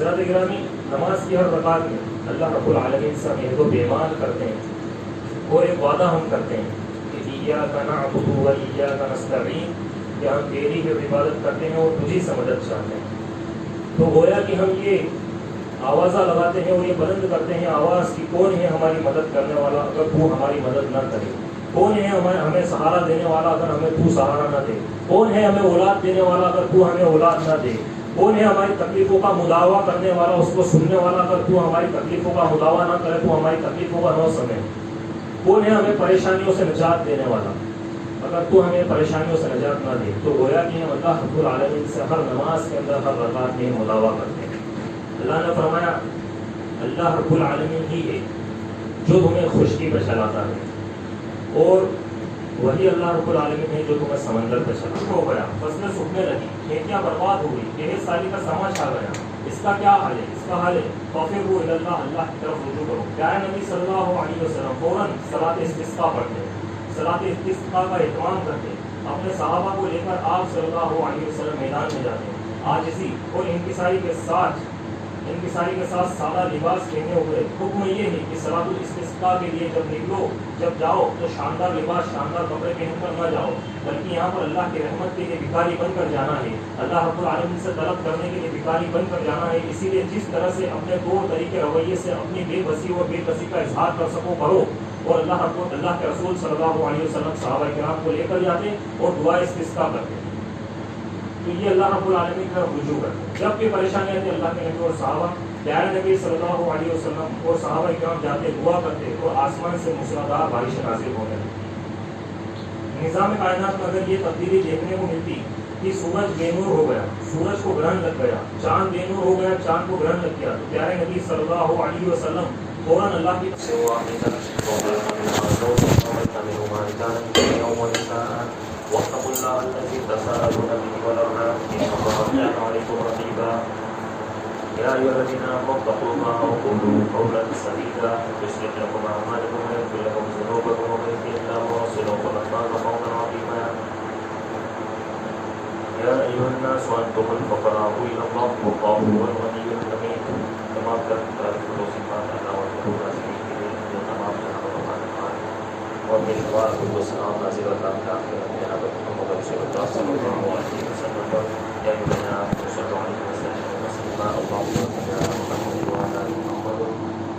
حضرت گرامی، نماز کی ہر رکعت میں اللہ رب العالمین سے ہم عہد و پیمان کرتے ہیں اور ایک وعدہ ہم کرتے ہیں کہ ایاک نعبد و ایاک نستعین، کہ ہم تیری ہی عبادت کرتے ہیں اور تجھی سے مدد چاہتے ہیں۔ تو گویا کہ ہم یہ آوازہ لگاتے ہیں اور یہ بلند کرتے ہیں آواز کی کون ہے ہماری مدد کرنے والا اگر تو ہماری مدد نہ کرے، کون ہے ہمیں سہارا دینے والا اگر ہمیں تو سہارا نہ دے، کون ہے ہمیں اولاد دینے والا اگر تو ہمیں اولاد نہ دے، کون ہے ہماری تکلیفوں کا مداوع کرنے والا اس کو سننے والا اگر تو ہماری تکلیفوں کا مداوع نہ کرے تو ہماری تکلیفوں کا نہ سنے، کون ہے ہمیں پریشانیوں سے نجات دینے والا اگر تو ہمیں پریشانیوں سے نجات نہ دے۔ تو گویا کہ ہم اللہ رب العالمین سے ہر نماز کے اندر ہر رکعت میں مداوع کرتے ہیں۔ اللہ نے فرمایا اللہ رب العالمین ہی ہے جو تمہیں خشکی پہ چلاتا ہے اور وہی اللہ رب العالمین ہے جو تمہیں سمندر پہ چلا ہو گیا، فصلیں سوکھنے لگی، کھیتیاں برباد ہو گئی، ڈھیر سالی کا سما چھا گیا، اس کا کیا حال ہے؟ اس کا حال ہے فَفِرُّوا إِلَى اللَّهِ، اللہ کی طرف رجوع کرو۔ پیارے نبی صلی اللہ علیہ وسلم فوراً صلاۃ استسقاء پڑھتے، صلاۃ استسقاء کا اہتمام کرتے، اپنے صحابہ کو لے کر آپ صلی اللہ علیہ وسلم میدان میں جاتے، عاجزی اور انکساری کے ساتھ سادہ لباس پہنے ہوئے۔ حکم یہ ہے کہ صلاۃ الاستسقاء کے لیے جب نکلو، جب جاؤ تو شاندار لباس، شاندار کپڑے پہن کر نہ جاؤ، بلکہ یہاں پر اللہ کی رحمت کے لیے بھکاری بن کر جانا ہے، اللہ رب العالمین سے طلب کرنے کے لیے بھکاری بن کر جانا ہے۔ اسی لیے جس طرح سے اپنے طور طریقے رویے سے اپنی بے بسی اور بے کسی کا اظہار کر سکو کرو، اور اللہ کے رسول صلی اللہ علیہ وسلم صحابہ کرام کو لے کر جاتے اور دعا استسقاء کرتے۔ تو یہ اللہ رب العالمین کی طرف رجوع کرتے۔ جب بھی پریشانی آتی اللہ کے نبی اور صحابہ، پیارے نبی صلی اللہ علیہ وسلم اور صحابہ کرام جاتے، دعا کرتے اور آسمان سے موسلادھار بارش نازل ہونے لگتی۔ نظام کائنات میں اگر یہ تبدیلی دیکھنے کو ملتی کہ سورج بے نور ہو گیا، سورج کو گرہن لگ گیا، چاند بے نور ہو گیا، چاند کو گرہن لگ گیا، تو پیارے نبی صلی اللہ علیہ وسلم فوراً اللہ کی واتقوا الله الذي تساءلون به والارحام ان الله كان عليكم رقيبا يا ايها الذين امنوا اتقوا الله وقولوا قولا سديدا يصلح لكم اعمالكم ويغفر لكم ذنوبكم ومن يطع الله ورسوله فقد فاز فوزا عظيما يا ايها الناس انتم الفقراء الى الله والله هو الغني الحميد كما قال صفات الله وتعالى اور بے شمار خود و سلام نازل اللہ کے آخر جناب محمد رسول اللہ صلی اللہ علیہ وسلم پر یا جناب صلی اللہ علیہ وسلم اللهم صل على محمد وعلى ال محمد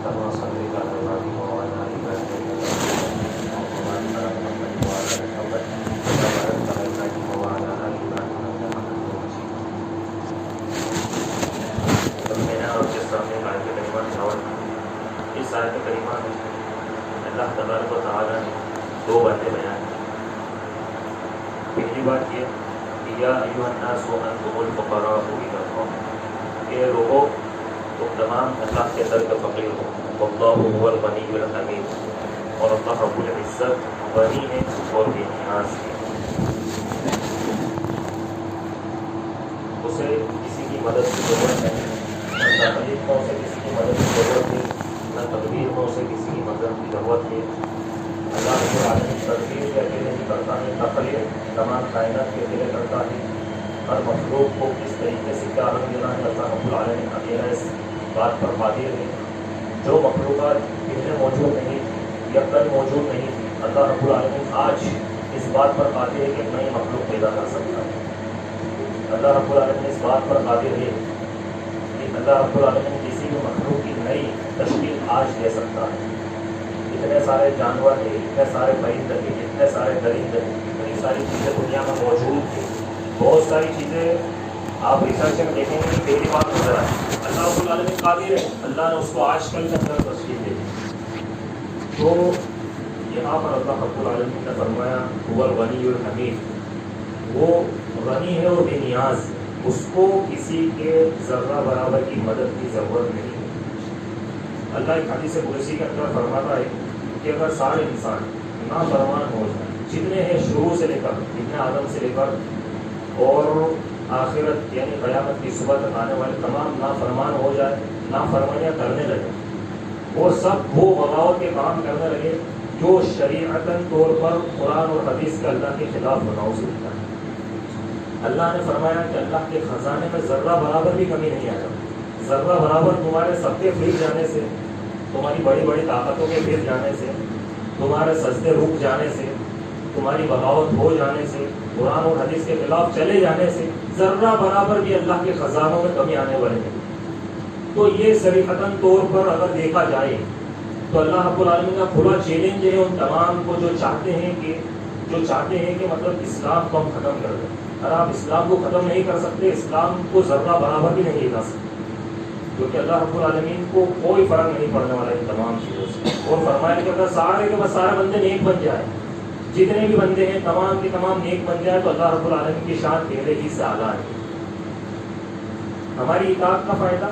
كما صليت على ابراهيم وعلى ال ابراهيم انك حميد مجيد اللهم بارك على محمد وعلى ال محمد كما باركت على ابراهيم وعلى ال ابراهيم انك حميد مجيد۔ اب میں نے آپ کے سامنے آیت کریمہ تلاوت، اس آیت کریمہ میں اللہ تبارک و تعالیٰ نے دو باتیں بیان کی۔ پہلی بات یہ کہ یا ایھا الناس انتم الفقراء الی اللہ، کہ لوگوں تم تمام اللہ کے در کے فقیر ہو، واللہ هو الغنی الحمید، اور اللہ رب العزت غنی ہے اور بے نیاز ہے، اسے کسی کی مدد کی ضرورت نہیں، نہ تکلیف میں اسے کسی کی مدد کی ضرورت ہے، نہ تدبیر میں اسے کسی کی مدد کی ضرورت ہے۔ اللہ رب العالمین تدبیر کے اکیلے ہی کرتا ہے، تخلیق تمام کائنات کے اکیلے کرتا ہے، ہر مخلوق کو کس طریقے سے کیا رنگ دینا ہے اللہ رب العالمین اکیلا اس بات پر قادر ہے۔ جو مخلوقات پہلے موجود نہیں تھی یا کل موجود نہیں تھی، اللہ رب العالمین آج اس بات پر قادر ہے کہ نئی مخلوق پیدا کر سکتا ہے۔ اللہ رب العالمین اس بات پر قادر ہے کہ اللہ رب العالمین کسی بھی مخلوق کی نئی تشکیل آج دے سکتا ہے۔ اتنے سارے جانور ہیں، اتنے سارے پرندے ہیں، اتنے سارے درندے ہیں، اتنی ساری چیزیں دنیا میں موجود ہیں، بہت ساری چیزیں آپ ریسرچ میں دیکھیں گے کہ پہلی بات نظر آئے اللہ رب العالمین قادر ہے، اللہ نے اس کو آج کل کے اندر تشکیل دے دی۔ تو یہاں پر اللہ رب العالمین نے فرمایا هو الغنی الحمید، وہ غنی ہے اور بے نیاز ہے، اس کو کسی کے ذرہ برابر کی مدد کی ضرورت نہیں ہے۔ اللہ ایک حدیث قدسی کے اندر فرماتا ہے کہ اگر سارے انسان نافرمان ہو جائیں، جتنے ہیں شروع سے لے کر ابن آدم سے لے کر اور آخرت یعنی قیامت کی صبح تک آنے والے تمام نافرمان ہو جائے، نافرمانیاں کرنے لگے اور سب وہ بغاوت کے کام کرنے لگے جو شریعتاً طور پر قرآن اور حدیث کے اللہ کے خلاف بناؤ سے ہوتا ہے۔ اللہ نے فرمایا کہ اللہ کے خزانے میں ذرہ برابر بھی کمی نہیں آیا، ذرہ برابر تمہارے سب کے پھر جانے سے، تمہاری بڑی بڑی طاقتوں کے پھر جانے سے، تمہارے سجدے رک جانے سے، تمہاری بغاوت ہو جانے سے، قرآن اور حدیث کے خلاف چلے جانے سے ذرہ برابر بھی اللہ کے خزانوں میں کمی آنے والے ہیں۔ تو یہ صریحتاً طور پر اگر دیکھا جائے تو اللہ رب العالمین کا کھلا چیلنج ہے ان تمام کو جو چاہتے ہیں کہ مطلب اسلام کو ہم ختم کر دیں۔ اگر آپ اسلام کو ختم نہیں کر سکتے، اسلام کو ذرہ برابر بھی نہیں لا سکتے، کیونکہ اللہ رب العالمین کو کوئی فرق نہیں پڑنے والا ان تمام چیزوں سے۔ اور فرمایا کہ اگر سارے کے بس سارے بندے نیک بن جائے، جتنے بھی بندے ہیں تمام کے تمام نیک بن جائے، تو اللہ رب العالمین کی شان پہلے ہی سے اعلیٰ ہے۔ ہماری اطاعت کا فائدہ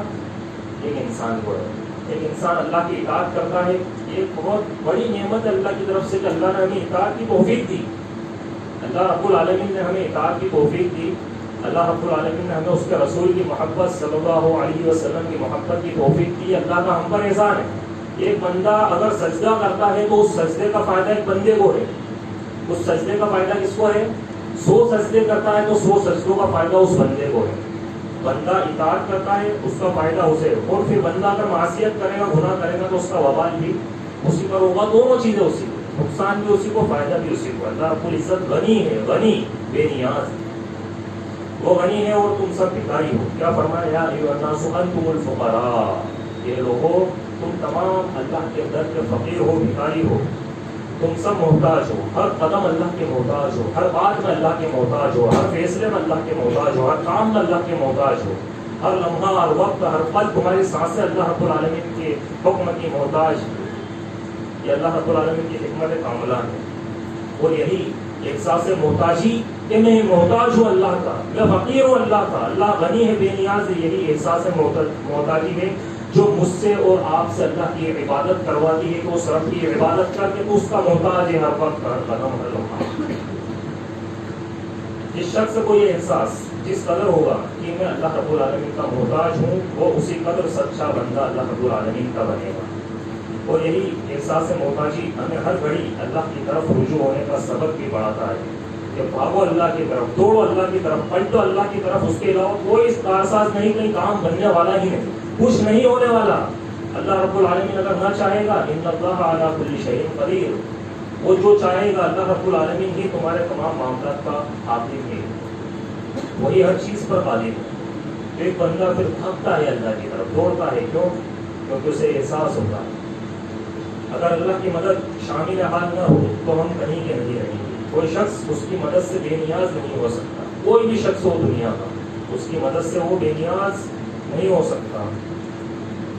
ایک انسان کو ہے، ایک انسان اللہ کی اطاعت کرتا ہے، یہ بہت بڑی نعمت ہے اللہ کی طرف سے کہ اللہ نے ہمیں اطاعت کی توفیق دی۔ اللہ رب العالمین نے ہمیں اطاعت کی توفیق دی، اللہ رب العالمین نے ہمیں اس کے رسول کی محبت صلی اللہ علیہ وسلم کی محبت کی توفیق دی۔ اللہ کا ہم پر احسان ہے۔ ایک بندہ اگر سجدہ کرتا ہے تو اس سجدے کا فائدہ ایک بندے کو ہے، اس سجدے کا فائدہ کس کو ہے؟ 100 سجدے کرتا ہے تو 100 سجدوں کا فائدہ اس بندے کو ہے۔ بندہ اطاعت کرتا ہے اس کا فائدہ اسے، اور پھر بندہ اگر معصیت کرے گا، گناہ کرے گا تو اس کا وبال بھی اسی پر ہوگا۔ دونوں چیزیں اسی کو، نقصان بھی اسی کو، فائدہ بھی اسی کو۔ اللہ رب العزت غنی ہے، غنی بے نیاز، وہ غنی ہے اور تم سب بھکاری ہو۔ کیا فرمایا؟ یا ایھا الناس انتم الفقراء، یہ لوگوں تم تمام اللہ کے در کے فقیر ہو، بھکاری ہو، تم سب محتاج ہو، ہر قدم اللہ کے محتاج ہو، ہر بات میں اللہ کے محتاج ہو، ہر فیصلے میں اللہ کے محتاج ہو، ہر کام میں اللہ کے محتاج ہو، ہر لمحہ، ہر وقت، ہر پل تمہاری سانسیں اللہ رب العالمین کے حکم کی محتاج ہے۔ یہ اللہ رب العالمین کی حکمت کاملہ ہے، اور یہی احساس محتاجی کہ میں محتاج ہوں اللہ کا، میں فقیر ہوں اللہ کا، اللہ غنی ہے، بے نیاز ہے، یہی احساس محتاجی ہے جو مجھ سے اور آپ سے اللہ کی عبادت کرواتی ہے کہ اس رب کی عبادت کر کے تو اس کا محتاج ہے ہر وقت، ہر قدم، ہر لمحہ۔ جس شخص کو یہ احساس جس قدر ہوگا کہ میں اللہ رب العالمین کا محتاج ہوں، وہ اسی قدر سچا بندہ اللہ رب العالمین کا بنے گا۔ اور یہی احساس محتاجی ہمیں ہر گھڑی اللہ کی طرف رجوع ہونے کا سبب بھی بڑھاتا ہے کہ بھاگو اللہ کی طرف، دوڑو اللہ کی طرف، پلٹو اللہ کی طرف، اس کے علاوہ کوئی کارساز نہیں، کہیں کام بننے والا ہی نہیں، کچھ نہیں ہونے والا۔ اللہ رب العالمین اگر نہ چاہے گا، ان اللہ علی کل شیء قدیر، وہ جو چاہے گا اللہ رب العالمین ہی تمہارے تمام معاملات کا حاکم ہے، وہی ہر چیز پر قادر ہے۔ ایک بندہ پھر بھاگتا ہے اللہ کی طرف، دوڑتا ہے، کیوں؟ کیونکہ اسے احساس ہوتا ہے اگر اللہ کی مدد شامل حال نہ ہو تو ہم کہیں کے نہیں رہیں گے۔ کوئی شخص اس کی مدد سے بے نیاز نہیں ہو سکتا، کوئی بھی شخص ہو دنیا کا، اس کی مدد سے وہ بے نیاز نہیں ہو سکتا۔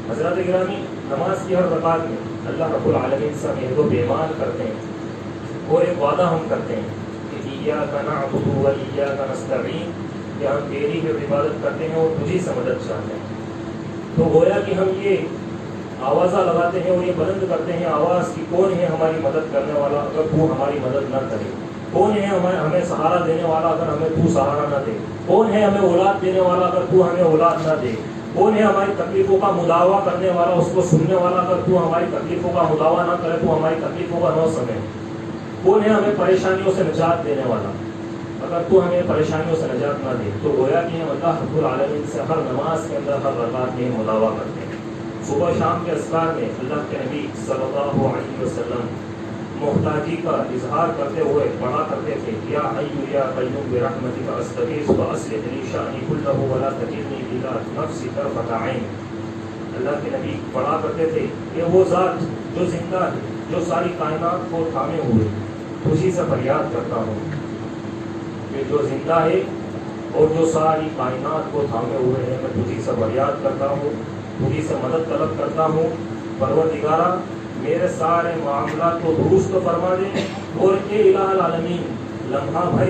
حضرات گرامی، نماز کی ہر رکعت میں اللہ رب العالمین سے ہم عہد و پیمان کرتے ہیں اور ایک وعدہ ہم کرتے ہیں کہ ایاک نعبد و ایاک نستعین، کہ ہم تیری ہی عبادت کرتے ہیں اور تجھی سے مدد چاہتے ہیں۔ تو گویا کہ ہم یہ آوازہ لگاتے ہیں اور یہ بلند کرتے ہیں آواز کی کون ہے ہماری مدد کرنے والا اگر تو ہماری مدد نہ کرے، کون ہے ہمیں سہارا دینے والا اگر ہمیں تو سہارا نہ دے، کون ہے ہمیں اولاد دینے والا اگر تو ہمیں اولاد نہ دے، کون ہے ہماری تکلیفوں کا مداوع کرنے والا، اس کو سننے والا اگر تو ہماری تکلیفوں کا مداوع نہ کرے تو ہماری تکلیفوں کا نہ سنے، کون ہے ہمیں پریشانیوں سے نجات دینے والا اگر تو ہمیں پریشانیوں سے نجات نہ دے۔ تو گویا کہ ہم اللہ رب العالمین سے ہر نماز کے اندر، ہر رکعت میں مداوع کرتے ہیں۔ صبح شام کے اذکار میں اللہ کے نبی صلی اللہ علیہ وسلم محتاجی کا اظہار کرتے ہوئے پڑھا کرتے تھے، یا حی یا قیوم برحمتک استغیث فاصلح لی شأنی کلہ ولا تکلنی الی نفسی طرفۃ عین۔ اللہ کے نبی پڑھا کرتے تھے کہ وہ ذات جو زندہ ہے، جو ساری کائنات کو تھامے ہوئے، اسی سے فریاد کرتا ہوں کہ جو زندہ ہے اور جو ساری کائنات کو تھامے ہوئے ہیں، میں تجھی سے فریاد کرتا ہوں، تجھی سے مدد طلب کرتا ہوں۔ پروردگارا، میرے سارے معاملات کو درست فرما دے، اور اے الہ العالمین، لمحہ بھر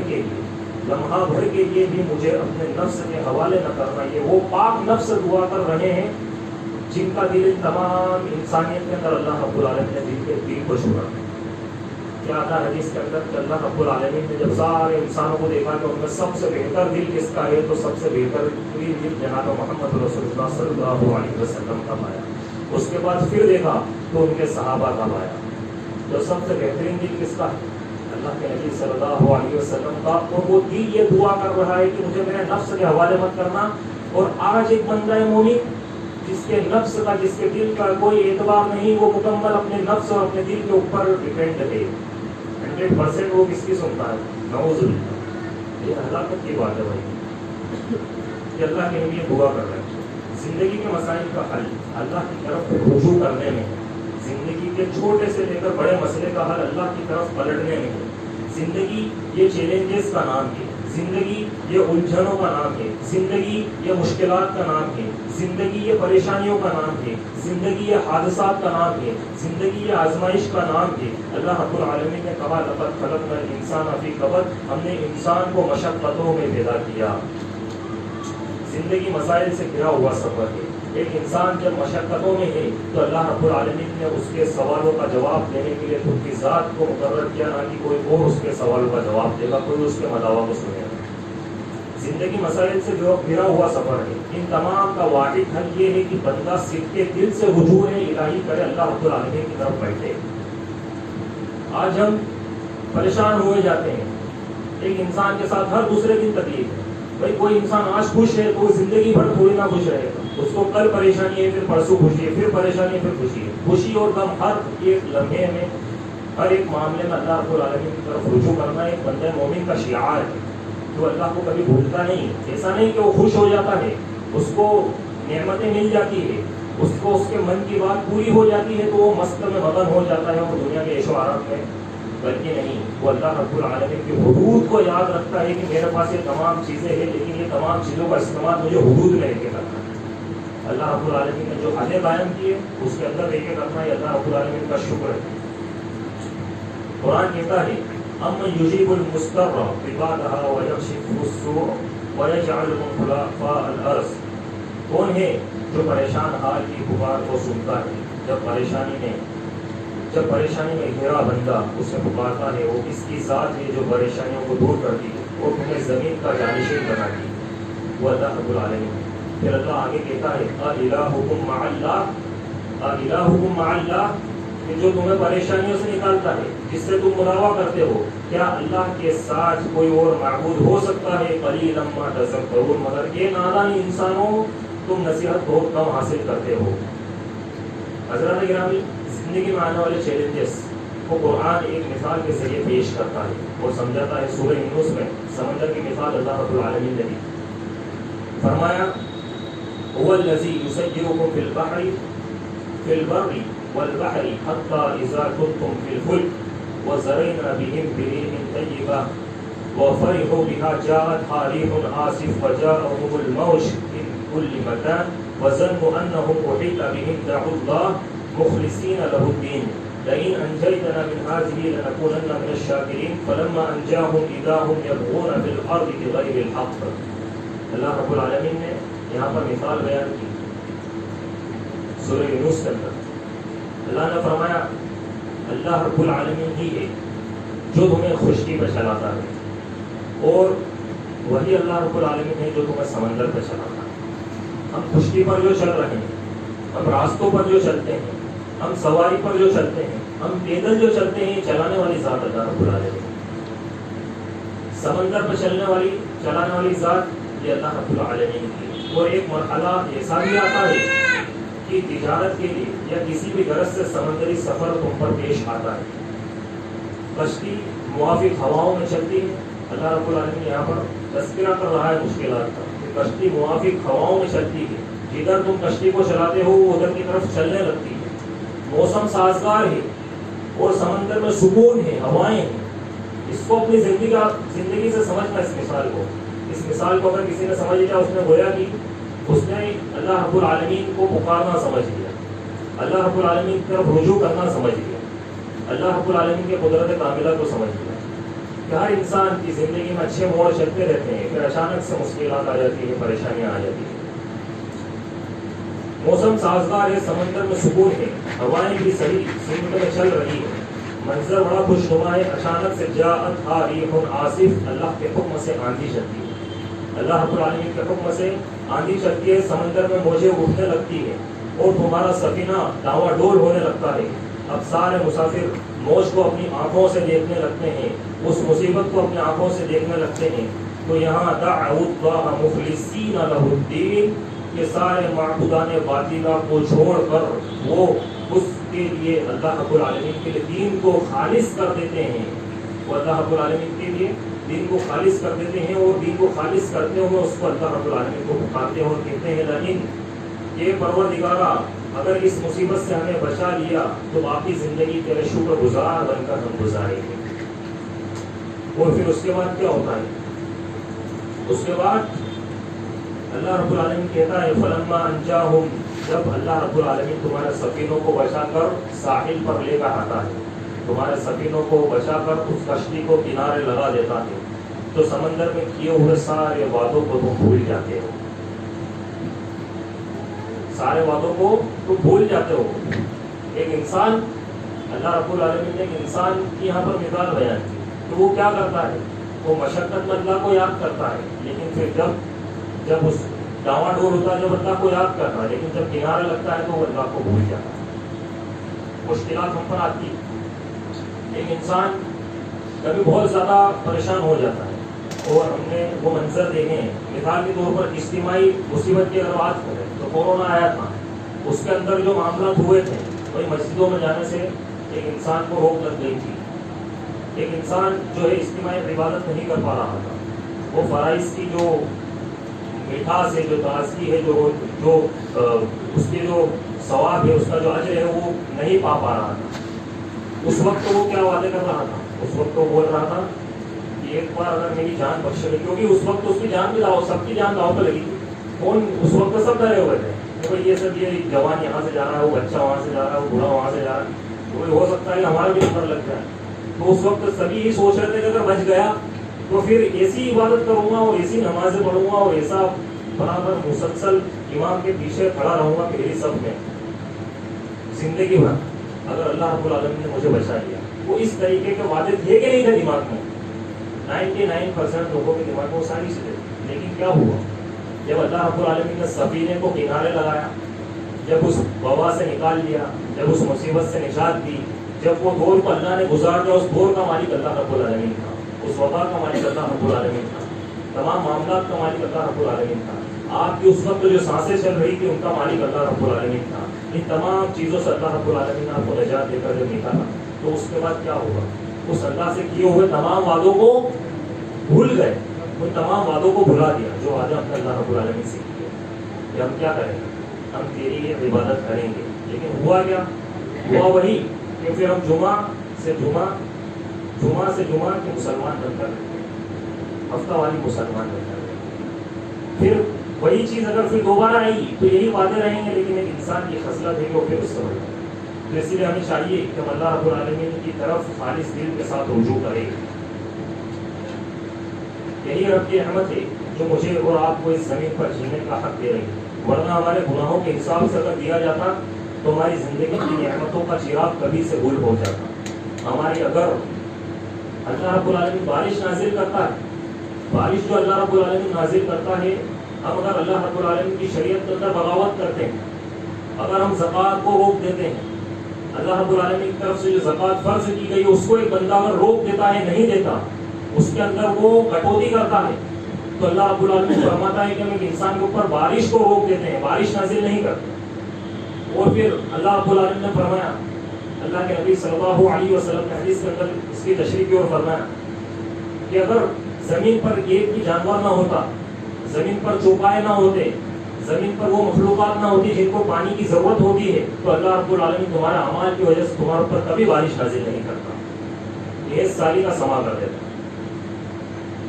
کے لیے بھی مجھے اپنے نفس کے حوالے نہ کرنا۔ یہ وہ پاک نفس دعا کر رہے ہیں جن کا دل تمام انسانیت کے اندر اللہ رب العالمین نے دل کو چھوڑا۔ کیا آتا ہے حدیث کے اندر کہ اللہ رب العالمین نے جب سارے انسانوں کو دیکھا کہ ان میں سب سے بہتر دل کس کا ہے، تو سب سے بہتر دل جناب محمد رسول اللہ صلی اللہ علیہ وسلم کا پایا۔ اس کے بعد پھر دیکھا تو ان کے صحابہ کا پایا۔ تو سب سے بہترین دل کس کا ہے؟ اللہ کے نبی صلی اللہ علیہ وسلم کا۔ اور وہ دل یہ دعا کر رہا ہے کہ مجھے میرے نفس کے حوالے مت کرنا۔ اور آج ایک بندہ مومن جس کے نفس کا، جس کے دل کا کوئی اعتبار نہیں، وہ مکمل اپنے نفس اور اپنے دل کے اوپر ڈیپینڈ ہے، 100% وہ کس کی سنتا ہے؟ نعوذ باللہ، یہ ہلاکت کی بات ہے بھائی کہ اللہ کے نبی دعا کر رہے ہیں زندگی کے مسائل کا حل اللہ کی طرف رجوع کرنے میں، زندگی کے چھوٹے سے لے کر بڑے مسئلے کا حل اللہ کی طرف پلٹنے میں. زندگی یہ چیلنجز کا نام ہے، زندگی یہ الجھنوں کا نام ہے، زندگی یہ مشکلات کا نام ہے، زندگی یہ پریشانیوں کا نام ہے، زندگی یہ حادثات کا نام ہے، زندگی یہ آزمائش کا نام ہے. اللہ رب العالمین نے کہا لقد خلقنا الانسان فی کبد، ہم نے انسان کو مشقتوں میں پیدا کیا. زندگی مسائل سے گھرا ہوا سفر ہے. ایک انسان جب مشقتوں میں ہے تو اللہ رب العالمین نے اس کے سوالوں کا جواب دینے کے لیے خود کی ذات کو مقرر کیا، نہ کہ کوئی اور اس کے سوالوں کا جواب دے گا، کوئی اس کے مداوا کو سنے گا. زندگی مسائل سے جو گھرا ہوا سفر ہے، ان تمام کا واحد حل یہ ہے کہ بندہ صدق کے دل سے رجوع الہی کرے، اللہ رب العالمین کی طرف بیٹھے. آج ہم پریشان ہوئے جاتے ہیں. ایک انسان کے ساتھ ہر دوسرے دن تکلیف ہے. بھائی کوئی انسان آج خوش ہے تو وہ زندگی بھر تھوڑی نہ خوش رہے گا. اس کو کل پریشانی ہے، پھر پرسوں خوشی ہے، پھر پریشانی ہے، پھر خوشی ہے. خوشی اور غم ہر ایک لمحے میں، ہر ایک معاملے میں اللہ رب العالمین کی طرف رجوع کرنا ایک بندہ مومن کا شعار ہے جو اللہ کو کبھی بھولتا نہیں. ایسا نہیں کہ وہ خوش ہو جاتا ہے، اس کو نعمتیں مل جاتی ہے، اس کو اس کے من کی بات پوری ہو جاتی ہے تو وہ مست میں مگن ہو جاتا ہے اور دنیا کے عیش و آرام میں، بلکہ نہیں، وہ اللہ رب العالمین کی حدود کو یاد رکھتا ہے کہ میرے پاس یہ تمام چیزیں ہیں لیکن یہ تمام چیزوں کا استعمال مجھے حدود میں رہ کے کرنا ہے. اللہ رب العالمین نے جو حد قائم کیے اس کے اندر رہ کے کرنا ہے اللہ رب العالمین کا شکر ہے. قرآن کہتا ہے امن یجیب المضطر عبادہ ویکشف السوء ویجعلکم خلفاء الارض، کون ہے جو پریشان حال کی پکار کو سنتا ہے جب پریشانی میں گھرا بندہ اسے پکارتا ہے، وہ اس کی ذات ہے جو پریشانیوں کو دور کرتی ہے اور تمہیں زمین کا جانشین بناتی ہے، وہ اللہ رب العالمین. پھر اللہ آگے کہتا ہے الہکم مع اللہ، الہکم مع اللہ، کہ جو تمہیں پریشانیوں سے نکالتا ہے، جس سے تم مداوا کرتے ہو، کیا اللہ کے ساتھ کوئی اور معبود ہو سکتا ہے؟ قلیلا ما تذکرون، مگر یہ نادان انسانوں تم نصیحت بہت کم حاصل کرتے ہو. حضرات گرامی، زندگی میں آنے والے چیلنجز کو قرآن ایک مثال کے ذریعے پیش کرتا ہے اور سمجھاتا ہے. سورہ یونس میں سمندر کی مثال اللہ رب العالمین نے دی. فرمایا هو الذی یسیرکم فی البر والبحر حتی اذا کنتم فی الفلک وزرعنا بهم بريح طیبہ وفرحوا بها جاءتها ريح عاصف وجاءهم الموج من كل مكان وظنوا انهم احيط بهم دعوا الله مخلصین له الدین لئن انجیتنا من هذه لنکونن من الشاکرین فلما انجاهم اذا هم یبغون فی الارض بغیر الحق. اللہ رب العالمین نے یہاں پر مثال بیان کی سورہ یونس کے اندر. اللہ نے فرمایا اللہ رب العالمین ہی ہے جو تمہیں خشکی پہ چلاتا ہے اور وہی اللہ رب العالمین ہے جو تمہیں سمندر پہ چلاتا ہے. ہم خشکی پر جو چل رہے ہیں، ہم راستوں پر جو چلتے ہیں، ہم سواری پر جو چلتے ہیں، ہم پیدل جو چلتے ہیں، چلانے والی ذات اللہ رب العالمین. سمندر پر چلانے والی ذات یہ اللہ رب العالمین کی. اور ایک مرحلہ ایسا بھی آتا ہے کہ تجارت کے لیے یا کسی بھی غرض سے سمندری سفر تم پر پیش آتا ہے. کشتی موافق ہواؤں میں چلتی ہے. اللہ رب العالمین یہاں پر تذکرہ کر رہا ہے مشکلات کا کہ کشتی موافق ہواؤں میں چلتی ہے. جدھر تم کشتی کو چلاتے ہو وہ ادھر کی طرف چلنے لگتی ہے. موسم سازگار ہے اور سمندر میں سکون ہے، ہوائیں ہیں. اس کو اپنی زندگی سے سمجھنا. اس مثال کو اگر کسی نے سمجھ لیا اس نے گویا کہ اس نے اللہ رب العالمین کو پکارنا سمجھ لیا، اللہ رب العالمین کی طرف رجوع کرنا سمجھ لیا، اللہ رب العالمین کے قدرت کاملہ کو سمجھ لیا. کہ ہر انسان کی زندگی میں اچھے موڑ چلتے رہتے ہیں، پھر اچانک سے مشکلات آ جاتی ہیں، پریشانیاں آ جاتی ہیں. موسم سازگار ہے، سمندر میں سکون ہے، ہوائیں بھی صحیح سمت میں چل رہی ہے، منظر بڑا خوشنما ہے. اچانک سے جاءتها ریح عاصف، اللہ کے حکم سے آندھی چلتی ہے. اللہ رب العالمین کے حکم سے آندھی چلتی ہے، سمندر میں موجیں اٹھنے لگتی ہے اور تمہارا سفینہ ڈاواں ڈول ہونے لگتا ہے. اب سارے مسافر موج کو اپنی آنکھوں سے دیکھنے لگتے ہیں، اس مصیبت کو اپنی آنکھوں سے دیکھنے لگتے ہیں. تو یہاں دعوا اللہ مخلصین لہ الدین، کہ سارے معبودان باطلہ کو چھوڑ کر وہ اس کے لیے اللہ رب العالمین کے لیے دین کو خالص کر دیتے ہیں. وہ اللہ رب العالمین کے لیے دین کو خالص کر دیتے ہیں اور دین کو خالص کرتے ہوئے اس کو اللہ رب العالمین کو پکارتے ہیں اور کہتے ہیں لئن یہ پروردگارا اگر اس مصیبت سے ہمیں بچا لیا تو باقی زندگی تیرے شکر گزار بن کر ہم گزاریں گے. اور پھر اس کے بعد کیا ہوتا ہے؟ اس کے بعد اللہ رب العالمین کہتا ہے فلما انجاہم، جب اللہ رب العالمین تمہارے سفینوں کو بچا کر ساحل پر لے کر آتا ہے، تمہارے سفینوں کو بچا کر اس کشتی کو کنارے لگا دیتا ہے، تو سمندر میں کیے ہوئے سارے وعدوں کو تم بھول جاتے ہو. سارے وعدوں کو تم بھول جاتے ہو. ایک انسان، اللہ رب العالمین نے ایک انسان کی یہاں پر مثال بیان کی کہ وہ کیا کرتا ہے، وہ مشقت میں اللہ کو یاد کرتا ہے، لیکن پھر جب اس ڈاواں ڈول ہوتا ہے جب اللہ کو یاد کرتا ہے، لیکن جب کنارے لگتا ہے تو وہ اللہ کو بھول جاتا ہے. مشکلات ہم پر آتی ہے، ایک انسان کبھی بہت زیادہ پریشان ہو جاتا ہے اور ہم نے وہ منظر دیکھے ہیں. مثال کے طور پر اجتماعی مصیبت کی اگر بات کریں تو کورونا آیا تھا، اس کے اندر جو معاملات ہوئے تھے وہی مسجدوں میں جانے سے ایک انسان کو روک لگ گئی تھی. ایک انسان جو ہے اجتماعی عبادت نہیں کر پا رہا تھا، وہ فرائض کی جو مٹھاس ہے، جو تازگی ہے، جو اس کے جو ثواب ہے، اس کا جو اجر ہے وہ نہیں پا رہا تھا. اس وقت وہ کیا وعدے کر رہا تھا؟ اس وقت وہ بول رہا تھا کہ ایک بار اگر میری جان بخش گئی، کیونکہ اس وقت اس کی جان بھی داؤ، سب کی جان داؤ پہ لگی تھی. کون اس وقت سب ڈرے ہوئے تھے کہ یہ سب، یہ جوان یہاں سے جا رہا ہے، وہ بچہ وہاں سے جا رہا ہے، وہ بوڑھا وہاں سے جا رہا ہے، تو ہو سکتا ہے کہ ہمارا بھی نمبر لگ جائے. تو اس وقت سبھی یہ سوچ رہے تھے کہ اگر بچ گیا تو پھر ایسی عبادت کروں گا اور ایسی نمازیں پڑھوں گا اور ایسا برابر مسلسل امام کے پیچھے کھڑا رہوں گا پہلی صف میں زندگی بھر، اگر اللہ رب العالمین نے مجھے بچا لیا. وہ اس طریقے کے وعدے تھے کہ نہیں تھے دماغ میں؟ 99% لوگوں کے دماغ میں وہ ساری چیزیں. لیکن کیا ہوا جب اللہ رب العالمین نے سفینے کو کنارے لگایا، جب اس وبا سے نکال لیا، جب اس مصیبت سے نجات دی، جب وہ دور کو اللہ نے گزار دیا، اس دور کا مالک اللہ رب العالمین تھا، اس وبا کا مالک اللہ رب العالمین تھا، تمام معاملات کا مالک اللہ رب العالمین تھا. آپ کی اس وقت جو سانسیں چل رہی تھی ان کا مالک اللہ رب العالمین تھا. ان تمام چیزوں سے اللہ رب العالمین نے آپ کو نجات دے کر جب نکالا، تو اس کے بعد کیا ہوگا؟ اس اللہ سے کیے ہوئے تمام وعدوں کو بھول گئے، ان تمام وعدوں کو بھلا دیا جو وعدے ہم نے اللہ رب العالمین سے کیے کہ ہم کیا کریں گے، ہم تیری عبادت کریں گے. لیکن ہوا کیا؟ ہوا وہی کہ پھر ہم جمعہ سے جمعہ کے مسلمان بن کر رہتے ہیں، ہفتہ والی مسلمان بن کر رہتے ہیں. پھر وہی چیز اگر پھر دوبارہ آئے گی تو یہی وعدے رہیں گے، لیکن ایک انسان کی خصلت ہے کہ وہ پھر اس سے بڑھے. تو اس لیے ہمیں چاہیے کہ ہم اللہ رب العالمین کی طرف خالص دل کے ساتھ رجوع کریں. یہی رب کی رحمت ہے جو مجھے اور آپ کو اس زمین پر جینے کا حق دے رہی ہے، ورنہ ہمارے گناہوں کے حساب سے اگر دیا جاتا تو ہماری زندگی کی نعمتوں کا چراغ کبھی سے گل ہو جاتا. ہماری اگر اللہ رب العالمین بارش نازل کرتا ہے، بارش جو اللہ رب العالمین نازل کرتا ہے، ہم اگر اللہ رب العالمین کی شریعت کے اندر بغاوت کرتے ہیں، اگر ہم زکوٰۃ کو روک دیتے ہیں، اللہ رب العالمین کی طرف سے جو زکوٰۃ فرض کی گئی ہے اس کو ایک بندہ اگر روک دیتا ہے، نہیں دیتا، اس کے اندر وہ کٹوتی کرتا ہے، تو اللہ رب العالمین فرماتا ہے کہ ہم ایک انسان کے اوپر بارش کو روک دیتے ہیں، بارش نازل نہیں کرتے. اور پھر اللہ رب العالمین نے فرمایا، اللہ کے نبی صلی اللہ علیہ وسلم نے حدیث کے اندر اس کی تشریح کی اور فرمایا کہ اگر زمین پر ایک بھی جانور نہ ہوتا، زمین پر چوپائے نہ ہوتے، زمین پر وہ مخلوقات نہ ہوتی جن کو پانی کی ضرورت ہوتی ہے، تو اللہ رب العالمین تمہارے اعمال کی وجہ سے تمہارے اوپر کبھی بارش نازل نہیں کرتا، یہ سالی کا سما کر دیتا.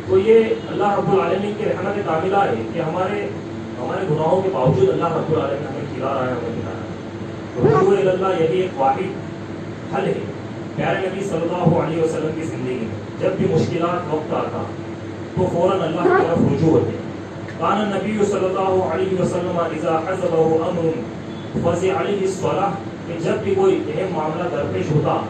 تو یہ اللہ رب العالمین کی رحمت کاملہ ہے کہ ہمارے گناہوں کے باوجود اللہ رب العالمین ہمیں کھلا رہا ہے، ہمیں کھلا رہا ہے. رجوع الی اللہ یہی ایک واحد حل ہے. پیارے نبی صلی اللہ علیہ وسلم کی زندگی میں جب بھی مشکلات وقت آتا تو فوراً اللہ کی طرف رجوع ہوتے. کان النبی صلی اللہ علیہ وسلم اذا حضبه امر فزع علیہ الصلاۃ، کہ جب بھی کوئی اہم معاملہ درپیش ہوتا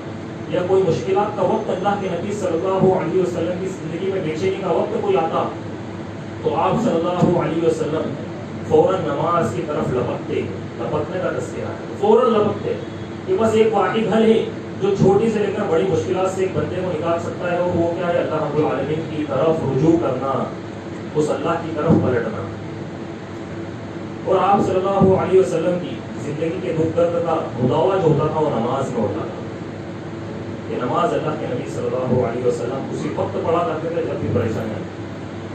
یا کوئی مشکلات کا وقت اللہ کے نبی صلی اللہ علیہ وسلم کی زندگی میں بے چینی کا وقت کوئی آتا تو آپ صلی اللہ علیہ وسلم فوراً نماز کی طرف لپکنے کا تذکرہ ہے، فوراً لپکتے کہ بس ایک واحد حل ہے جو چھوٹی سے لے کر بڑی مشکلات سے ایک بندے کو نکال سکتا ہے، اور وہ کیا ہے؟ اللہ رب العالمین کی طرف رجوع کرنا، اس اللہ کی طرف پلٹنا. اور آپ صلی اللہ علیہ وسلم کی زندگی کے دکھ درد کا مداوا جو ہوتا تھا وہ نماز میں ہوتا تھا. کہ نماز اللہ کے نبی صلی اللہ علیہ وسلم اسی وقت پڑھا کرتے تھے جب بھی پریشانی آتی.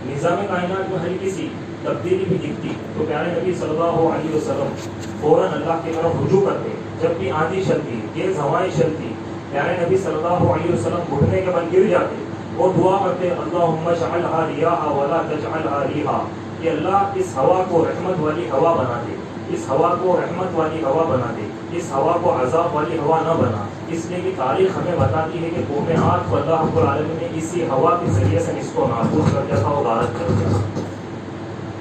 نظام کائنات میں ہلکی سی تبدیلی بھی دکھتی تو پیارے نبی صلی اللہ علیہ وسلم فوراً اللہ کی طرف رجوع کرتے. جب بھی آندھی چلتی, تیز ہوائیں چلتی, پیارے نبی صلی اللہ علیہ وسلم گھٹنے کے بل گر جاتے اور دعا کرتے اللہم اجعلھا ریاحا ولا تجعلھا ریحا, کہ اللہ اس ہوا کو رحمت والی ہوا بنا دے, اس ہوا کو رحمت والی ہوا بنا دے, اس ہوا کو عذاب والی ہوا نہ بنا. اس لیے کہ تاریخ ہمیں بتاتی ہے کہ قوم عاد کو اللہ رب العالمین نے اسی ہوا کے ذریعے سے اس کو نابود کر دیا تھا اور غارت کر دیا تھا.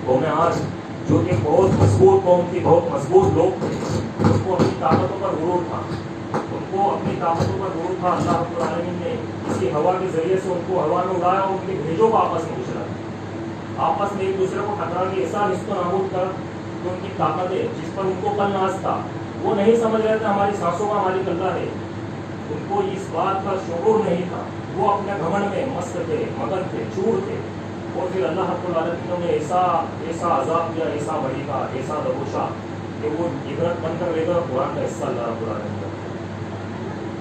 قوم عاد جو کہ بہت مضبوط قوم تھی, بہت مضبوط لوگ تھے, ان کو اپنی طاقتوں پر غرور تھا, ان کو اپنی طاقتوں پر غرور تھا. اللہ رب العالمین نے اسی ہوا کے ذریعے سے ان کو ہوا میں اڑایا اور ان کے بھیجوں کو آپس میں اچھلا, آپس میں ایک دوسرے کو ٹکرا کے ایسا اس کو نابود کر کہ ان کی طاقتیں جس پر ان کو کل ناز تھا وہ نہیں سمجھ رہے تھے ہماری سانسوں کا مالک اللہ ہے, ان کو اس بات کا شعور نہیں تھا. وہ اپنے گھمنڈ میں مست تھے, مگن تھے, چور تھے. اور پھر اللہ رب العالمین نے ایسا عذاب دیا, ایسا بڑی کا, ایسا دبوشا کہ وہ عبرت بن کر لے گا قرآن کا حصہ اللہ رب العالمین کا.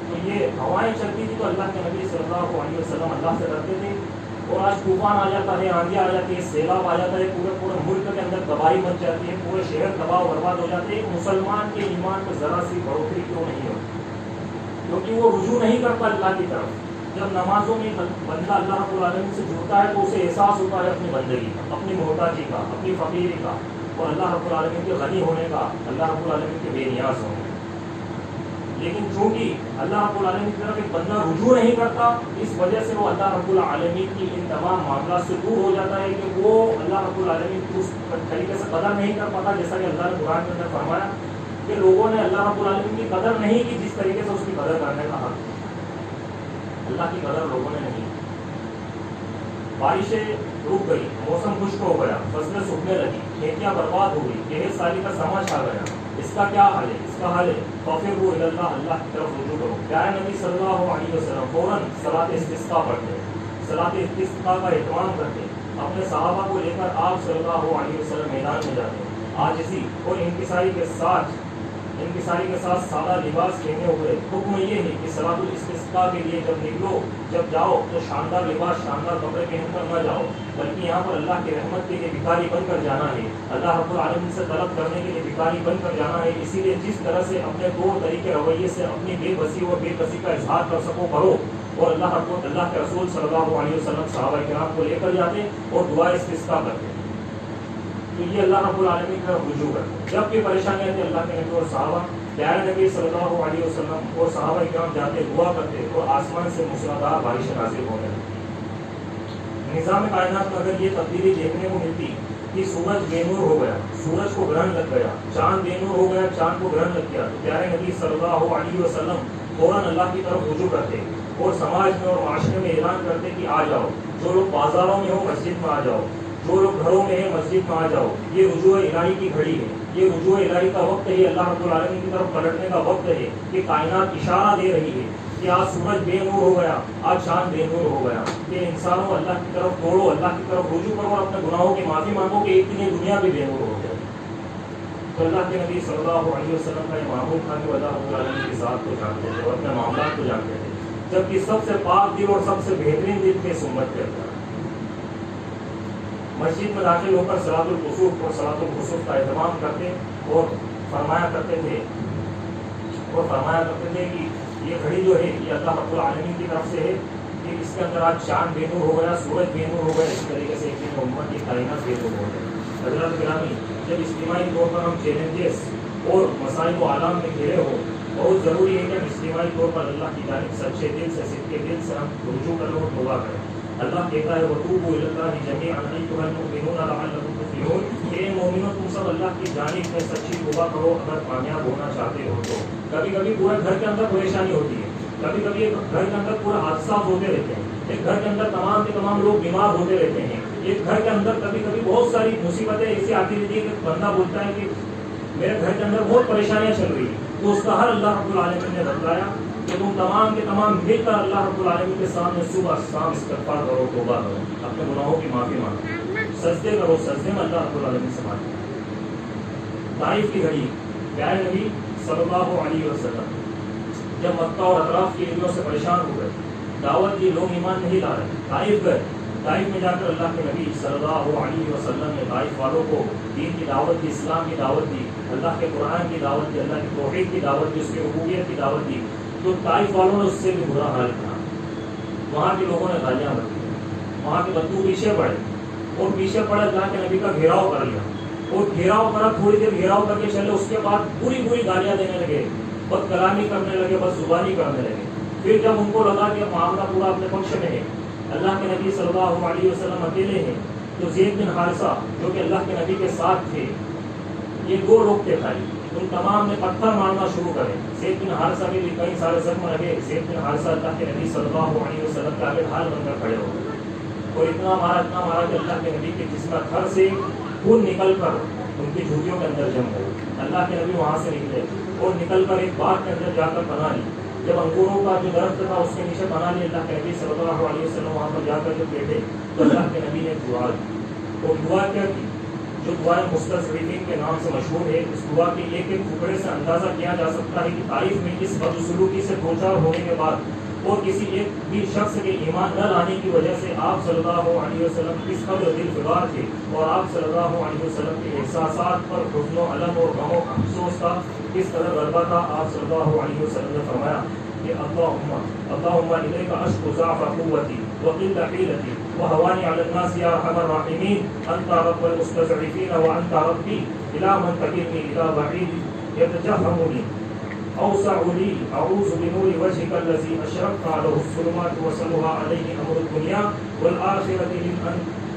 تو یہ ہوائیں چلتی تھی تو اللہ کے نبی صلی اللہ علیہ وسلم اللہ سے ڈرتے تھے. اور آج طوفان آ جاتا ہے, آندھی آ جاتی ہے, سیلاب آ جاتا ہے, پورے ملک کے اندر تباہی مچ جاتی ہے, پورے شہر تباہ و برباد ہو جاتے ہیں. مسلمان کے ایمان میں ذرا سی بڑھوتری کیوں نہیں ہوتی؟ کیونکہ وہ رجوع نہیں کرتا اللہ کی طرف. جب نمازوں میں بندہ اللہ رب العالمین سے جڑتا ہے تو اسے احساس ہوتا ہے اپنی بندگی کا, اپنی محتاجی کا, اپنی فقیری کا, اور اللہ رب العالمین کے غنی ہونے کا, اللہ رب العالمین کے بے نیاز ہونے کا. لیکن چونکہ اللہ رب العالمین کی طرف ایک بندہ رجوع نہیں کرتا, اس وجہ سے وہ اللہ رب العالمین کی ان تمام معاملات سے دور ہو جاتا ہے کہ وہ اللہ رب العالمین کی اس طریقے سے قدر نہیں کر پاتا جیسا کہ اللہ نے قرآن کے اندر فرمایا کہ لوگوں نے اللہ رب العالمین کی قدر نہیں کی جس طریقے سے اس کی قدر کرنے کا حق. اللہ کی قدر لوگوں نے نہیں. بارشیں رک گئی, موسم خشک ہو گیا, فصلیں سوکھنے لگی, کھیتیاں برباد ہو گئی, قحط سالی کا سما چھا گیا. اس کا کیا حال ہے؟ اس کا حال ہے فَفِرُّوا إِلَى اللَّهِ, اللہ کی طرف رجوع کرو. پیارے نبی صلی اللہ علیہ وسلم فوراً صلاۃ استسقاء پڑھتے, صلاۃ استسقاء کا اہتمام کرتے, اپنے صحابہ کو لے کر آپ صلی اللہ علیہ وسلم میدان میں جاتے, عاجزی اور انکساری کے ساتھ سادہ لباس پہنے ہوئے. حکم یہ ہے کہ صلاۃ الاستسقاء کے لیے جب نکلو, جب جاؤ تو شاندار لباس, شاندار کپڑے پہن کر نہ جاؤ, بلکہ یہاں پر اللہ کی رحمت کے لیے بھکاری بن کر جانا ہے, اللہ رب العالمین سے طلب کرنے کے لیے بھکاری بن کر جانا ہے. اسی لیے جس طرح سے اپنے طور طریقے رویے سے اپنی بے بسی اور بے کسی کا اظہار کر سکو کرو. اور اللہ کے رسول صلی اللہ علیہ وسلم صحابہ کرام کو لے کر جاتے اور دعا استسقاء کرتے. تو یہ اللہ رب العالمین کی طرف رجوع کرتے. جب بھی پریشانی آتی اللہ کے نبی اور صحابہ, پیارے نبی صلی اللہ علیہ وسلم اور صحابہ کرام جاتے, دعا کرتے اور آسمان سے موسلادھار بارشیں نازل ہونے لگتی. نظام کائنات میں اگر یہ تبدیلی دیکھنے کو ملتی کہ سورج بے نور ہو گیا, سورج کو گرہن لگ گیا, چاند بے نور ہو گیا, چاند کو گرہن لگ گیا, تو پیارے نبی صلی اللہ علیہ وسلم فوراً اللہ کی طرف رجوع کرتے اور سماج میں اور معاشرے میں اعلان کرتے کہ آ جاؤ, جو لوگ بازاروں میں ہو مسجد میں آ جاؤ, جو لوگ گھروں میں ہیں مسجد میں آ جاؤ. یہ رجوع الہی کی گھڑی ہے, یہ رجوع الہی کا وقت ہے, اللہ رب العالمین کی طرف پلٹنے کا وقت ہے کہ کائنات اشارہ دے رہی ہے کہ آج سورج بے نور ہو گیا, آج چاند بے نور ہو گیا, کہ انسانوں اللہ کی طرف دوڑو, اللہ کی طرف رجوع کرو اور اپنے گناہوں کی معافی مانگو کہ ایک دن یہ دنیا بھی بے نور ہو جائے. تو اللہ کے نبی صلی اللہ علیہ وسلم کا یہ معمول تھا کہ اللہ رب العالمین کی ذات کو جانتے تھے اور اپنے معاملات کو جانتے تھے, جبکہ سب سے پاک دل اور سب سے بہترین دل کے امت کے اندر مسجد میں داخل ہو کر صلاۃ الکسوف اور صلاۃ الکسوف کا اہتمام کرتے اور فرمایا کرتے تھے کہ یہ گھڑی جو ہے یہ اللہ رب العالمین کی طرف سے ہے کہ اس کے اندر آج چاند بے نور ہو گیا, سورج بے نور ہو گیا, اسی طریقے سے ایک دن امت کی کائنات بے نور ہو گئی. حضرت گرامی, جب اجتماعی طور پر ہم چیلنجز اور مسائل و عالم میں گھرے ہو, بہت ضروری ہے کہ ہم اجتماعی طور پر اللہ کی جانب سچے دل سے, صدقے دل سے ہم رجوع کریں اور توبہ کریں. اللہ کہتا ہے وَتُوبُوا إِلَى اللَّهِ جَمِيعًا أَيُّهَا الْمُؤْمِنُونَ لَعَلَّكُمْ تُفْلِحُونَ. اے مومنو, تم سب اللہ کی جانب میں سچی توبہ کرو اگر کامیاب ہونا چاہتے ہو تو. کبھی کبھی پورے گھر کے اندر پریشانی ہوتی ہے, کبھی کبھی گھر کے اندر پورے حادثات ہوتے رہتے ہیں, ایک گھر کے اندر تمام کے تمام لوگ بیمار ہوتے رہتے ہیں, ایک گھر کے اندر کبھی کبھی بہت ساری مصیبتیں ایسی آتی رہتی ہیں کہ بندہ بولتا ہے کہ میرے گھر کے اندر بہت پریشانیاں چل رہی ہیں. تو اس کا حل اللہ رب العالمین نے بتلایا کہ تم تمام کے تمام مل کر اللہ رب العالمین کے سامنے صبح شام استغفار کرو, توبہ کرو, اپنے گناہوں کی معافی مانگو, سجدے کرو, سجدے میں اللہ رب العالمین سے مانگو. طائف کی گھڑی پیارے نبی صلی اللہ علیہ وسلم جب مکہ اور اطراف کے ایریوں سے پریشان ہو گئے، دعوت دی، لوگ ایمان نہیں لا رہے، طائف گئے، طائف میں جا کر اللہ کے نبی صلی اللہ علیہ وسلم نے طائف والوں کو دین کی دعوت دی، اسلام کی دعوت دی، اللہ کے قرآن کی دعوت دی، اللہ کی توحید کی دعوت دی، اس کی ربوبیت کی دعوت دی. تو طائف والوں نے اس سے بھی برا حال کیا. وہاں کے لوگوں نے گالیاں بکی، وہاں کے بدو پیچھے پڑے اور پیچھے پڑے اللہ کے نبی کا گھیراؤ کر لیا اور گھیراؤ کرا، تھوڑی دیر گھیراؤ کر کے چلے، اس کے بعد پوری گالیاں دینے لگے، بد کلامی کرنے لگے، بد زبانی کرنے لگے. پھر جب ان کو لگا کہ معاملہ پورا اپنے پکش میں ہے، اللہ کے نبی صلی اللہ علیہ وسلم اکیلے ہیں، تو زید بن حارثہ جو کہ اللہ کے نبی کے ساتھ تھے، یہ 2 لوگ تھے خالی، ان تمام نے پتھر مارنا شروع کرے. زید بن حارثہ کے بھی کئی سارے زخم لگے. زید بن حارثہ اللہ کے نبی صلی اللہ علیہ وسلم کے آگے ڈھال بن کر کھڑے ہو گئے اور اتنا مارا کہ اللہ کے نبی کے جسم کا تھر سے خون نکل کر ان کی جھوٹیوں کے اندر جم گئے. اللہ کے نبی وہاں سے نکلے اور نکل کر ایک باغ کے اندر جا کر پناہ لی. جب انگوروں کا جو درخت تھا اس کے نیچے پناہ لی، اللہ کے نبی صلی اللہ علیہ وسلم وہاں پر جا کر جب بیٹھے تو اللہ کے نبی نے دعا دی. اور دعا کیا کی؟ جو دعائیں مستضعفین کے نام سے مشہور ہے، اس دعا کے ایک ٹکڑے سے اندازہ کیا جا سکتا ہے کہ طائف میں اس بدسلوکی سے دوچار ہونے کے بعد اور کسی ایک بھی شخص کے ایمان نہ لانے کی وجہ سے آپ صلی اللہ علیہ وسلم کس قدر دل فگار تھے اور آپ صلی اللہ علیہ وسلم کے احساسات پر حزن و علم اور غم و افسوس کا کس قدر غلبہ تھا. آپ صلی اللہ علیہ وسلم نے فرمایا کہ اللہم الیک اشکو ضعف قوتی وقل حیلتی وهوانی علی الناس یا ارحم الراحمین انت رب المستضعفین وانت ربی الی من تکلنی الی بعید یتجہمنی اوسع لی اعوذ بنور وجهک الذی اشرقت علیہ الظلمات وصلها علیہ امر الدنیا والآخرة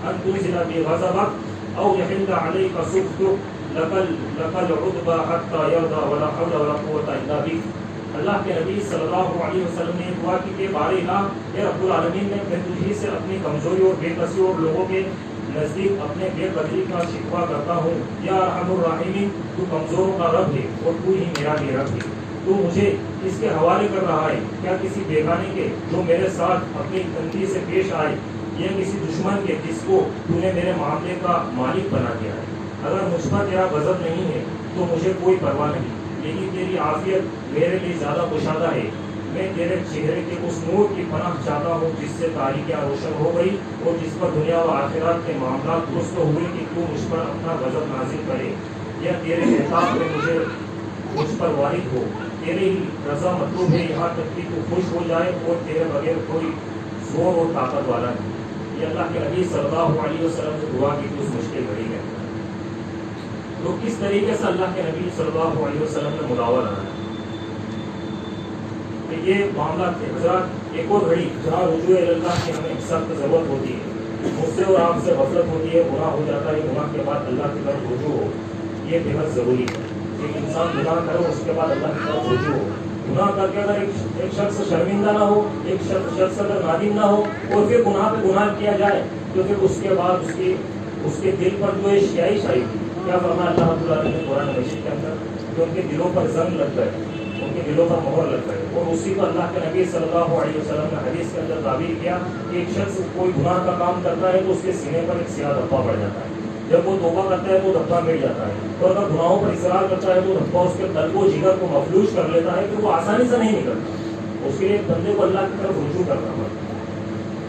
ان تنزل بی غضبک او یحل علیک سخطک لک العتبى حتی یرضى ولا حول ولا قوة الا بک. اللہ کے نبی صلی اللہ علیہ وسلم نے دعا کی کہ بارئ اے رب العالمین، میں تجھی سے اپنی کمزوری اور بے کسی اور لوگوں کے نزدیک اپنے بے قدری کا شکوہ کرتا ہوں. یا ارحم الراحمین، تو کمزوروں کا رب ہے اور تو ہی میرا بھی رب ہے. تو مجھے اس کے حوالے کر رہا ہے، کیا کسی بیگانے کے جو میرے ساتھ اپنی تنگی سے پیش آئے، یا کسی دشمن کے جس کو تو نے میرے معاملے کا مالک بنا دیا ہے. اگر مجھ پر تیرا غضب نہیں ہے تو مجھے کوئی پرواہ نہیں، لیکن تیری عافیت میرے لیے زیادہ کشادہ ہے. میں تیرے چہرے کے اس نور کی پناہ چاہتا ہوں جس سے تاریکیاں روشن ہو گئی اور جس پر دنیا و آخرات کے معاملات درست ہوئے کہ تو مجھ پر اپنا غضب نازل کرے، یا تیرے احساس میں مجھ پر وارد ہو. تیرے ہی رضا مطلوب ہے، یہاں تک کہ تو خوش ہو جائے اور تیرے بغیر کوئی زور اور طاقت والا نہیں. یہ اللہ کے نبی صلی اللہ علیہ وسلم سے دعا کی اس مشکل گھڑی میں. تو کس طریقے سے اللہ کے نبی صلی اللہ علیہ وسلم نے مداوا لگایا کہ یہ معاملات تھے. حضرات، ایک اور گھڑی جہاں رجوع اللہ کی ہمیں سخت ضرورت ہوتی ہے، مجھ سے اور آپ سے غفلت ہوتی ہے، گناہ ہو جاتا ہے، گناہ کے بعد اللہ کی طرف رجوع ہو، یہ بے حد ضروری ہے. ایک انسان گناہ کرے اس کے بعد اللہ کی طرف رجوع ہو. گناہ کر کے اگر ایک شخص شرمندہ نہ ہو، ایک شخص اگر نادم نہ ہو اور پھر گناہ پہ گناہ کیا جائے تو پھر اس کے بعد اس کے دل پر جو ہے شیائی چھائی تھی. کیا فرمایا اللہ رب العالمین نے قرآن مجید کے اندر کہ ان کے دلوں پر زنگ لگ گئے، ان کے دلوں پر مہر لگ گئے. اور اسی کو اللہ کے نبی صلی اللہ علیہ وسلم نے حدیث کے اندر تعبیر کیا کہ ایک شخص کوئی گناہ کا کام کرتا ہے تو اس کے سینے پر ایک سیاہ دھبا پڑ جاتا ہے. جب وہ توبہ کرتا ہے تو دھبا مٹ جاتا ہے، اور اگر گناہوں پر اصرار کرتا ہے تو دھبا اس کے قلب و جگر کو مفلوج کر لیتا ہے، پھر وہ آسانی سے نہیں نکلتا. اس کے لیے بندے کو اللہ کی طرف رجوع کرنا پڑتا ہے.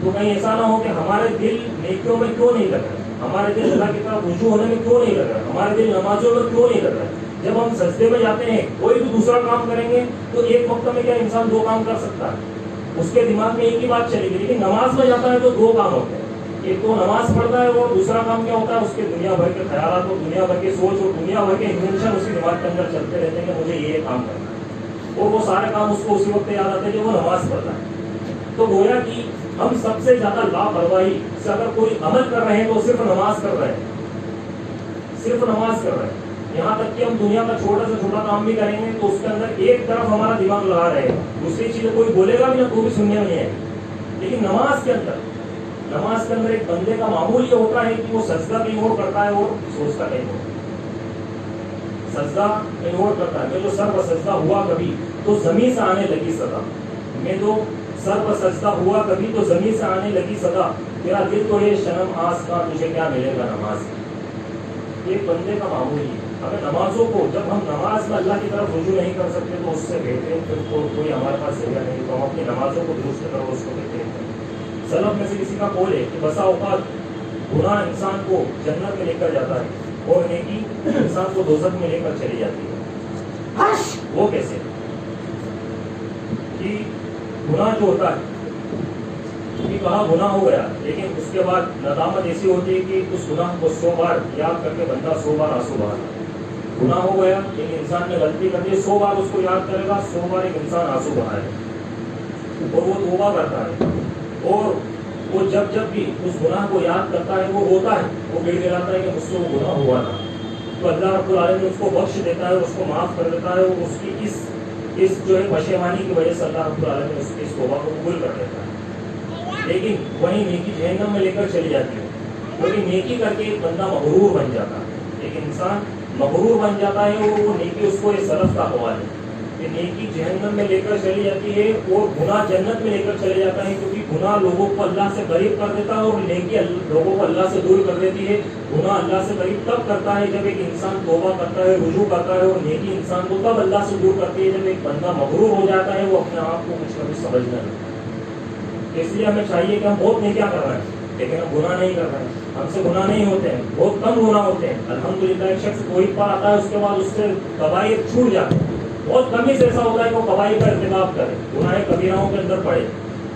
تو کہیں ایسا نہ ہو کہ ہمارے دل نیکیوں میں کیوں نہیں لگ رہا، ہمارے دل اللہ کی طرف رجوع ہونے میں کیوں نہیں لگ رہا، ہمارے دل نمازوں میں کیوں نہیں لگ رہا. جب ہم سجدے میں جاتے ہیں کوئی بھی دوسرا کام کریں گے تو ایک وقت میں کیا انسان 2 کام کر سکتا ہے، اس کے دماغ میں ایک ہی بات چلے گی. لیکن نماز میں جاتا ہے تو 2 کام ہوتے ہیں. ایک تو نماز پڑھتا ہے اور دوسرا کام کیا ہوتا ہے، اس کے دنیا بھر کے خیالات اور دنیا بھر کی سوچ اور دنیا بھر کے انٹینشن اس کے دماغ کے اندر چلتے رہتے ہیں کہ مجھے یہ کام کرنا ہے، اور وہ سارے کام اس کو اسی وقت یاد آتے ہیں جب وہ نماز پڑھتا ہے. تو گویا کہ ہم سب سے زیادہ لاپرواہی سے اگر کوئی عمل کر رہے ہیں تو صرف نماز کر رہے ہیں، صرف نماز کر رہے ہیں. یہاں تک کہ ہم دنیا کا چھوٹا سے چھوٹا کام بھی کریں گے تو اس کے اندر ایک طرف ہمارا دماغ لگا رہے گا، دوسری چیزیں کوئی بولے گا بھی نہ تو بھی سننے میں نہیں آئے. لیکن نماز کے اندر ایک بندے کا معمول یہ ہوتا ہے کہ وہ سجدہ کہیں اور کرتا ہے اور سوچتا کہیں اور، سجدہ کہیں اور کرتا ہے. میں تو سر پر سجدہ ہوا کبھی تو زمین سے آنے لگی صدا، میں تو سر پر سجدہ ہوا کبھی تو زمین سے آنے لگی صدا، تیرا دل تو ہے شرم آس کا، تجھے کیا ملے گا نماز. ایک بندے کا معمول ہی ہے. ہمیں نمازوں کو، جب ہم نماز میں اللہ کی طرف رجوع نہیں کر سکتے تو اس سے بہترین پھر کوئی ہمارے پاس ذریعہ نہیں، تو ہم اپنی نمازوں کو درست کرو، اس کو بہترین کریں۔ سلف میں سے کسی کا قول ہے کہ بسا اوقات گناہ انسان کو جنت میں لے کر جاتا ہے اور نیکی انسان کو دوزخ میں لے کر چلی جاتی ہے۔ وہ کیسے؟ کہ گناہ جو ہوتا ہے کہ کہاں گناہ ہو گیا، لیکن اس کے بعد ندامت ایسی ہوتی ہے کہ اس گناہ کو 100 بار یاد کر کے بندہ 100 بار آنسو بہاتا ہے۔ گناہ ہو گیا لیکن انسان نے غلطی کر دی، 100 بار اس کو یاد کرے گا، 100 بار ایک انسان آنسو بہائے اور وہ توبہ کرتا ہے، اور وہ جب بھی اس گناہ کو یاد کرتا ہے وہ روتا ہے، وہ گڑ گڑاتا ہے کہ مجھ سے وہ گناہ ہوا تھا، تو اللہ رب العالمین اس کو بخش دیتا ہے، اس کو معاف کر دیتا ہے، اور اس کی اس جو ہے پشیمانی کی وجہ سے اللہ رب العالمین اس کی اس توبہ کو قبول کر دیتا ہے۔ لیکن وہی نیکی جہنم میں لے کر چلی جاتی ہے، کیونکہ نیکی کر کے ایک بندہ مغرور بن جاتا ہے، ایک انسان مغرور بن جاتا ہے، اور وہ نیکی اس کو یہ سلف کا حوال ہے کہ نیکی جہنم میں لے کر چلی جاتی ہے اور گناہ جنت میں لے کر چلے جاتا ہے، کیونکہ گناہ لوگوں کو اللہ سے قریب کر دیتا ہے اور نیکی لوگوں کو اللہ سے دور کر دیتی ہے۔ گناہ اللہ سے قریب تب کرتا ہے جب ایک انسان توبہ کرتا ہے، رجوع کرتا ہے، اور نیکی انسان کو تب اللہ سے دور کرتی ہے جب ایک بندہ مغرور ہو جاتا ہے، وہ اپنے آپ کو کچھ نہ کچھ سمجھنا لگتا ہے۔ اس لیے ہمیں چاہیے کہ ہم بہت نیکیاں کر رہے ہیں لیکن ہم گناہ نہیں کر رہے ہیں، ہم سے گناہ نہیں ہوتے ہیں، بہت کم گناہ ہوتے ہیں۔ الحمدللہ ایک شخص کوئی پار آتا ہے، اس کے بعد اس سے کبائر چھوٹ جاتے ہیں، بہت کم ہی سے ایسا ہوتا ہے کہ وہ کبائر کا ارتکاب کرے، گناہ کبیراؤں کے اندر پڑے،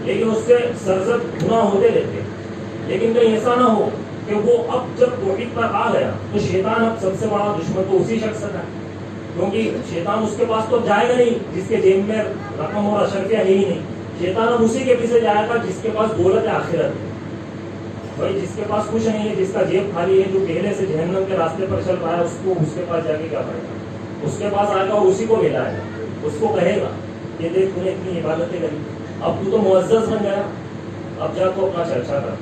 لیکن اس سے سرزد گناہ ہوتے رہتے ہیں۔ لیکن کہیں ایسا نہ ہو کہ وہ اب جب توحید پر آ گیا تو شیطان اب سب سے بڑا دشمن تو اسی شخص کا ہے، کیونکہ شیطان اس کے پاس تو جائے گا نہیں جس کے جیب میں رقم اور اشرفیہ ہے ہی نہیں، شیطان اب اسی کے پیچھے جائے گا جس کے پاس دولت آخرت ہے۔ بھائی جس کے پاس کچھ نہیں ہے، جس کا جیب خالی ہے، جو پہلے سے جہنم کے راستے پر چل رہا ہے، اس کے پاس جا کے کیا کرے گا؟ اس کے پاس آئے گا اور اسی کو ملائے گا، اس کو کہے گا کہ دیکھ تو نے اتنی عبادتیں کری، اب تو معزز بن گیا، اب جا تو اپنا چرچا کر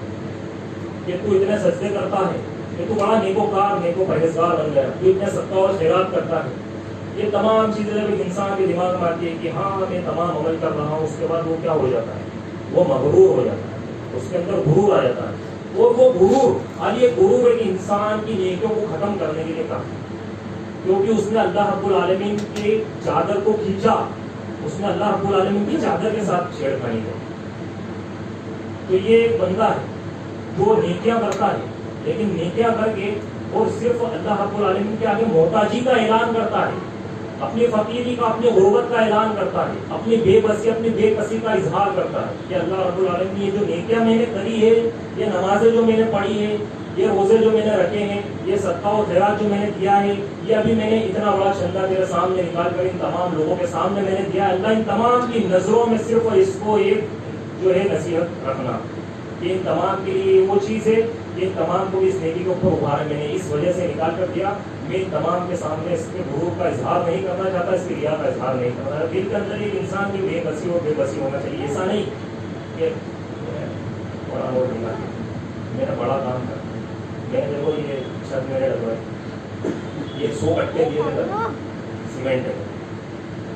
کہ تو اتنے سجدے کرتا ہے، کہ تو بڑا نیکوکار نیکو پرہیزگار بن گیا، تو اتنے صدقہ اور خیرات کرتا ہے۔ یہ تمام چیزیں جب ایک انسان کے دماغ میں آتی ہے کہ ہاں میں تمام عمل کر رہا ہوں، اس کے بعد وہ کیا ہو جاتا ہے؟ وہ مغرور ہو جاتا ہے، اس کے اندر غرور آ جاتا ہے، اور وہ غرور یہ غرور ایک انسان کی نیکیوں کو ختم کرنے کے لیے کافی، کیونکہ اس نے اللہ رب العالمین کی چادر کو کھینچا، اس نے اللہ رب العالمین کی چادر کے ساتھ چھیڑخانی کی۔ تو یہ ایک بندہ ہے جو نیکیاں کرتا ہے، لیکن نیکیاں کر کے اور صرف اللہ رب العالمین کے آگے محتاجی کا اعلان کرتا ہے، اپنی فقیری کا، اپنی غربت کا اعلان کرتا ہے، اپنی بے بسی اپنی بے کسی کا اظہار کرتا ہے کہ اللہ رب العالمین یہ جو نیکیاں میں نے کری ہے، یہ نمازیں جو میں نے پڑھی ہے، یہ روزے جو میں نے رکھے ہیں، یہ صدقہ و خیرات جو میں نے کیا ہے، یہ ابھی میں نے اتنا بڑا چندہ تیرے سامنے نکال کر ان تمام لوگوں کے سامنے میں نے دیا، اللہ ان تمام کی نظروں میں صرف اس کو ایک جو ہے نصیحت رکھنا، کہ ان تمام کے لیے وہ چیز ہے کہ ان تمام کو اس نیکی کے اوپر ابھارا میں نے اس وجہ سے نکال کر دیا، میں ان تمام کے سامنے اس کے غرور کا اظہار نہیں کرنا چاہتا، اس کی ریا کا اظہار نہیں کرنا چاہتا۔ دل کے اندر ایک انسان کی بے بسی اور بے بسی ہونا چاہیے، ایسا نہیں کہ بڑا اور میں نے بڑا کام کر، میں نے دیکھو یہ چھت میں نے لگوائی، یہ 100 کٹے دیے تھے سیمنٹ ہے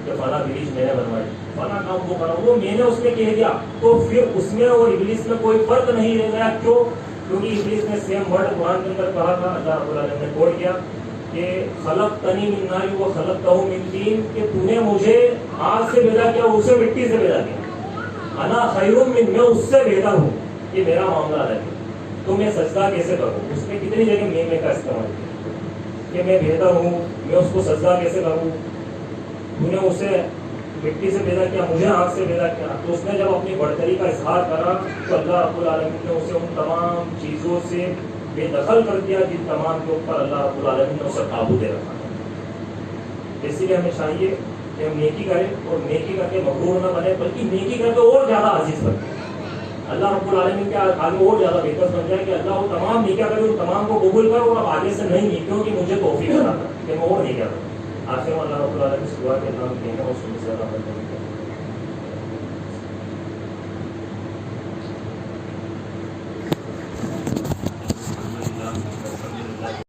کہ فلاں بریج میں نے بنوائی، فلاں کام وہ کرا، وہ میں نے اس میں کہہ دیا، تو پھر اس میں اور ابلیس میں کوئی فرق نہیں رہ گیا۔ کیوں؟ کیونکہ ابلیس نے سیم ورڈ قرآن کے اندر کہا تھا، اللہ رب العالمین نے کوڈ کیا کہ خلقتنی من نار و خلقتہ من طین، کہ تو نے مجھے آگ سے پیدا کیا، اسے مٹی سے پیدا کیا، انا خیر من، میں اس سے بہتر ہوں، یہ میرا معاملہ ہے، تو میں سجدہ کیسے کروں؟ اس نے کتنی جگہ میں کا استعمال کیا کہ میں بہتر ہوں، میں اس کو سجدہ کیسے کروں؟ تو نے اسے مٹی سے پیدا کیا، مجھے آگ سے پیدا کیا۔ تو اس نے جب اپنی برتری کا اظہار کرا تو اللہ رب العالمین نے اسے ان تمام چیزوں سے بے دخل کر دیا جن تمام کے اوپر اللہ رب العالمین نے اسے قابو دے رکھا ہے۔ اس لیے ہمیں چاہیے کہ ہم نیکی کریں اور نیکی کر کے مغرور نہ بنے، بلکہ نیکی کر کے اور زیادہ عزیز بنے، اللہ رب العالمین کے آگے اور زیادہ بہتر بن جائے کہ اللہ وہ تمام نیکیاں کرے، ان تمام کو قبول کرو، اور اب آگے سے نہیں نیکیوں کی مجھے توفیق عطا کر کہ میں اور نیکیاں کروں۔ آخر میں اللہ رب العالمین سے دعا کہ اللہ ہم کہنا اور سننے سے زیادہ